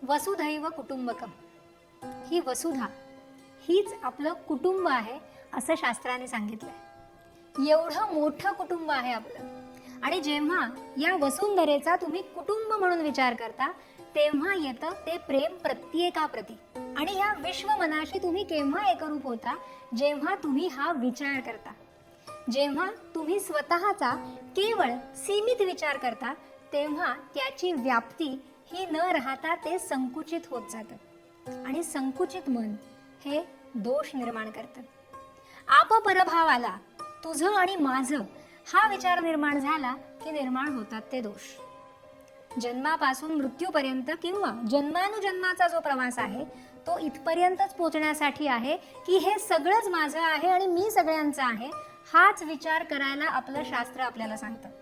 वसुधैव कुटुंबकम, ही वसुधा हीच आपलं कुटुंब आहे असं शास्त्राने सांगितलंय. एवढं मोठं कुटुंब आहे आपलं. आणि जेव्हा या वसुंधरेचा तुम्ही कुटुंब म्हणून विचार करता तेव्हा येतं ते प्रेम प्रत्येकाप्रती. आणि या विश्व मनाशी तुम्ही केव्हा एकरूप होता? जेव्हा तुम्ही हा विचार करता. जेव्हा तुम्ही स्वतःचा केवळ सीमित विचार करता तेव्हा त्याची व्याप्ती ही न राहता ते संकुचित होत जातं. आणि संकुचित मन हे दोष निर्माण करतं. आप परभावाला तुझं आणि माझं हा विचार निर्माण झाला की निर्माण होतात ते दोष. जन्मापासून मृत्यूपर्यंत किंवा जन्मानुजन्माचा जो प्रवास आहे तो इथपर्यंतच पोहोचण्यासाठी आहे की हे सगळंच माझं आहे आणि मी सगळ्यांचं आहे, हाच विचार करायला आपलं शास्त्र आपल्याला सांगतं.